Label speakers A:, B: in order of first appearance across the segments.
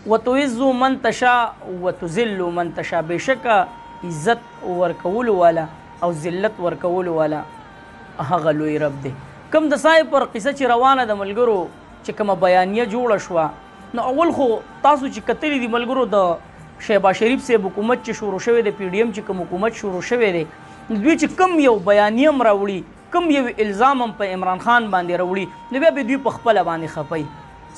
A: وتعز من تشاء وتذل من تشاء. بشکه عزت ورکولو والا او ذلت ورکولو والا هغه لوی رب دی. کم د سای پر قصه چې روانه د ملګرو چې کومه بیانیه جوړه شوه، نو اول خو تاسو چې کتلی دي ملګرو د شهباز شریف صاحب حکومت چې شروع شوی دی، پی ډي ایم چې کوم حکومت شروع شوی دی، دوی چې کم یو بیانیه هم راوړي، کم یو الزام هم په عمران خان باندې راوړي، نو بیا به دوی په خپله باندې خفوي.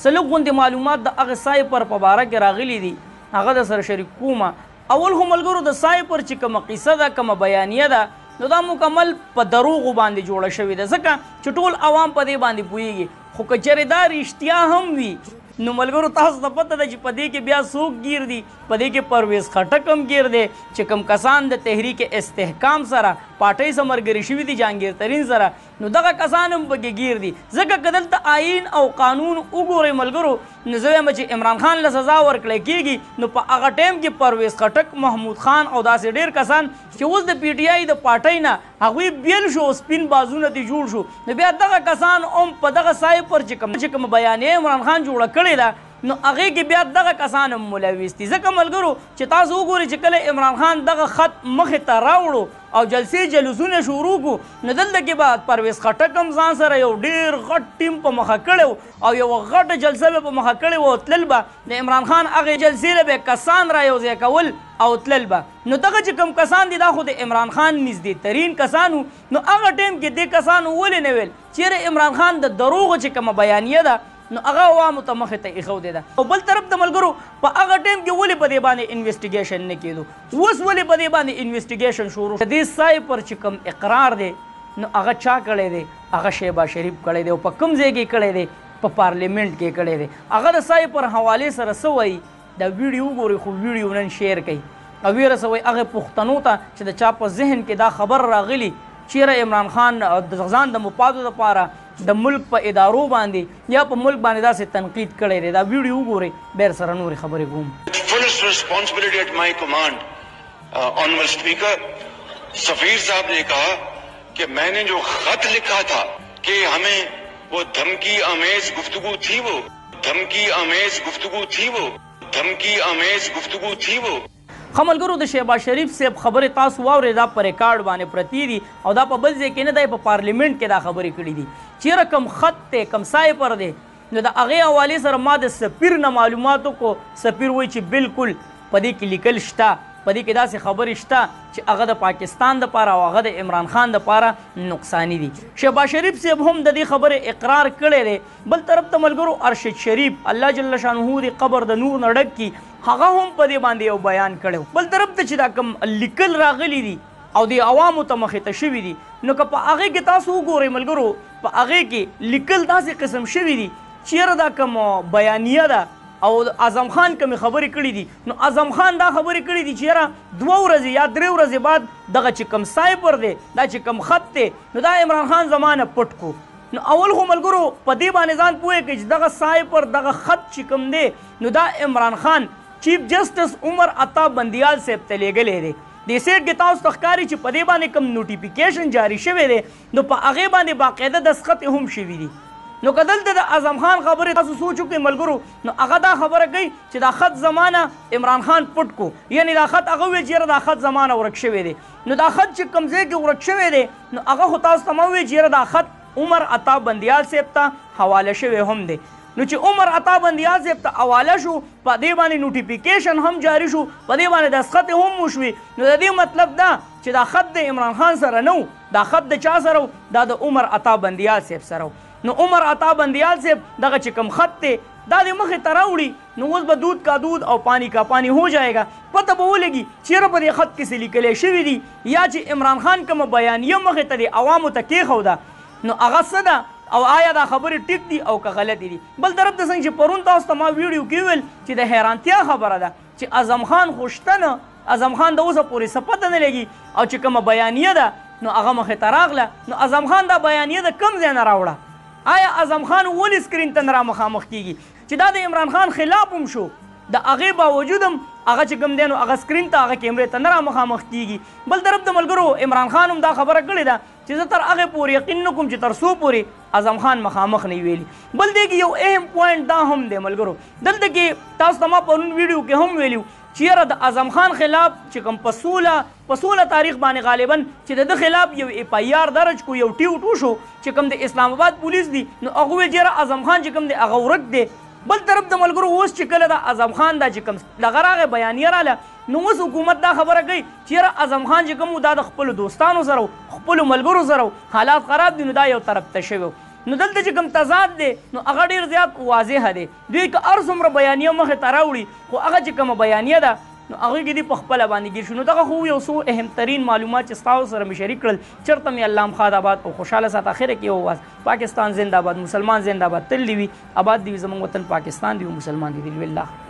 A: څه لږ غوندې معلومات د هغه سایپر په باره کې راغلي دي، هغه د سره شریک کومه. اول خو ملګرو د سایپر چې کومه قصه ده، کومه بیانیه ده، نو دا مکمل په دروغو باندې جوړه شوې ده، ځکه چې ټول عوام په دې باندې پوهېږي. خو که چېرې دا رښتیا هم وي، نو ملګرو تاسو ته پته ده چې په دې کې بیا څوک ګیر دي. په دې کې پرویز خټک هم ګیر دی، چې کوم کسان د تحریک استحکام سره پارټۍ سره ملګري شوي دي جهانګیر ترین سره، نو دغه کسان هم پکې ګیر دي. ځکه که دلته آئین او قانون وګورئ ملګرو، نو زه وایم چې عمران خان له سزا ورکړی کېږي، نو په هغه ټایم کې پرویز خټک، محمود خان او داسې ډېر کسان چې اوس د پی ټي آی د پارټۍ نه هغوی بیل شو، سپین بازونه دې جوړ شو، نو بیا دغه کسان هم په دغه سایپر چې کوم بیانیه عمران خان جوړه کړې ده، نو هغې کې بیا دغه کسان هم ملوث دي. ځکه ملګرو چې تاسو وګورئ چې کله عمران خان دغه خط مخې ته راوړو او جلسې جلوسونه شروع کړو، نو دلته کې به پرویز خټک هم ځان سره یو ډېر غټ ټیم په مخه کړی او یو غټه جلسه به په مخه کړې وه، تلل به د عمران خان هغې جلسې له به کسان را یوځای کول او تلل به. نو دغه چې کوم کسان دي دا خو د عمران خان نږدې ترین کسان وو، نو هغه ټایم کې دې کسانو ولې نه ویل چیرې عمران خان د دروغو چې کومه بیانیه ده، نو هغه عوامو ته مخې ته ایښودې ده. او بل طرف ته ملګرو په هغه ټایم کې ولې په دې باندې انویسټیګیشن نه کېدو، اوس ولې په دې باندې انویسټیګیشن شروع د دې سایپر چې کوم اقرار دی، نو هغه چا کړی دی؟ هغه شهباز شریف کړی دی. او په کوم ځای کې کړی دی؟ په پارلیمنټ کې کړی دی. هغه د سایپر حوالې سره څه وایي؟ دا ویډیو وګورئ، خو ویډیو نن شیر کوي او ویې رسوئ هغې پښتنو ته چې د چا په ذهن کې دا خبر راغلی چیرې عمران خان د ځان د مفادو دپاره د ملک په ادارو باندې یا په ملک باندې داسې تنقید کړی دی. دا ویډیو وګورئ، بیا سره نورې خبرې کوم.
B: fullest responsibility at my command, honorable speaker, सफीर साहब ने कहा कि मैंने जो खत लिखा था कि हमें वो धमकी आमेज गुफ्तगू थी, वो धमकी आमेज गुफ्तगू थी, वो धमकी आमेज गुफ्तगू थी वो.
A: ملګرو د شهباز شریف صاحب خبرې تاسو واورئ، دا په ریکارډ باندې پرتې دي او دا په بل ځای کې نه دی، په پارلیمنټ کې دا خبرې کړي دي. چیرې کوم خط دی، کوم سایپر دی، نو د هغې حوالې سره ما د سفیر نه معلومات وکړو. سفیر وایي چې بالکل په دې کې لیکل شته، په دې کې داسې خبرې شته چې هغه د پاکستان دپاره او هغه د عمران خان دپاره نقصاني دي. شهباز شریف صاحب هم د دې خبرې اقرار کړی دی. بل طرف ته ملګرو ارشد شریف الله جل شانه د قبر د نور نه ډک کړي، هغه هم په دې باندې یو بیان کړی. بل طرف ته چې دا کوم لیکل راغلي دي او د عوامو ته مخې ته شوي دي، نو که په هغې کې تاسو وګورئ ملګرو، په هغې کې لیکل داسې قسم شوي دي چیرې دا کوم بیانیه ده او اعظم خان کومې خبرې کړي دي، نو اعظم خان دا خبرې کړي دي چې یاره 2 ورځې یا 3 ورځې بعد دغه چې کوم سایپر دی، دا چې کوم خط دی، نو دا عمران خان زمانه پټ کو. نو اول خو ملګرو په دې باندې ځان پوهې کړئ چې دغه سایپر دغه خط چې کوم دی، نو دا عمران خان چیف جسټس عمر عطا بندیال صاحب ته لیږلی دی. د سیټ کې تاسو ته ښکاري چې په دې باندې کوم نوټیفیکیشن جاري شوی دی، نو په هغې باندې باقاعده دستخط هم شوي دي. نو که دلته د اعظم خان خبرې تاسو سوچ وکړئ ملګرو، نو هغه دا خبره کوي چې دا خط زمانه عمران خان پټ کو، یعنې دا خط هغه وایي چې یاره دا خط زمانه ورک شوی دی. نو دا خط چې کوم ځای کې ورک شوی دی، نو هغه خو تاسو ته مه وایي چې یاره دا خط عمر عطا بندیال صاحب ته حواله شوی هم دی. نو چې عمر عطا بندیال صاحب ته حواله شو، په دې باندې نوټیفیکیشن هم جاري شو، په دې باندې دستخط هم وشوي، نو د دې مطلب دا چې دا خط د عمران خان سره نه و، دا خط د چا سره و؟ دا د عمر عطا بندیال صاحب سره و. نو عمر عطا بندیال صاحب دغه چې کوم خط دی دا د مخې ته راوړي، نو اوس به دود کا دود او پانی کا پانی ہو جائے گا. پته به ولګي چیرې په دې خط کې څه لیکلی شوي دي، یا چې عمران خان کومه بیانیه مخې ته د عوامو ته کېښوده، نو هغه څه ده او آیا دا خبرې ټیک دي او که غلطې دي. بل طرف ته څنګه چې پرون تاسو ته ما ویډیو کې ویل چې د حیرانتیا خبره ده چې اعظم خان خو شته نه، اعظم خان د اوسه پورې څه پته نه لګي، او چې کومه بیانیه ده نو هغه مخې ته راغله، نو اعظم خان دا بیانیه د کوم ځای نه راوړه؟ آیا اعظم خان ولې سکرین ته نه را مخامخ کېږي چې دا د عمران خان خلاف هم شو، د هغې باوجود هم هغه چې کوم دی نو هغه سکرین ته هغه کیمرې ته نه را مخامخ کېږي. بل طرف د ملګرو عمران خان هم دا خبره کړې ده چې زه تر هغې پورې یقین نه کوم چې تر څو پورې اعظم خان مخامخ نه ویلي. بل دی کې یو اهم پوینټ دا هم دی ملګرو، دلته کې تاسو ته ما پرون ویډیو کې هم ویلي چې یاره د اعظم خان خلاف چې کوم په سوله تاریخ باندې غالبا چې د خلاف یو اف آی آر درج کو، یو ټیو شو چې کوم د اسلام آباد پولیس دي، نو هغه ویل چې یاره اعظم خان چې کوم دی هغه ورک دی. بل طرف د ملګرو اوس چې کله د اعظم خان دا چې کوم دغه راغی بیانیه راله، نو اوس حکومت دا خبره کوي چې یاره اعظم خان چې کوم دا د خپلو دوستانو سره خپلو ملګرو سره حالات خراب دي، نو دا یو طرف ته شوی. نو دلته چې کوم تضاد دی نو هغه ډېر زیات واضحه دی. دوی که هر څومره بیانیه مخې ته راوړي خو هغه چې کومه بیانیه ده نو هغوی کې دې په خپله باندې ګیر شو. نو دغه خو یو څو اهمترین معلومات چې ستاسو سره مې شریک کړل. چېرته مې الله مخاد آباد او خوشحاله سات. اخره کې یو واز پاکستان زنده باد، مسلمان زنده باد، تل دې وي آباد دې وي زموږ وطن پاکستان دې وي، مسلمان دې وي. الله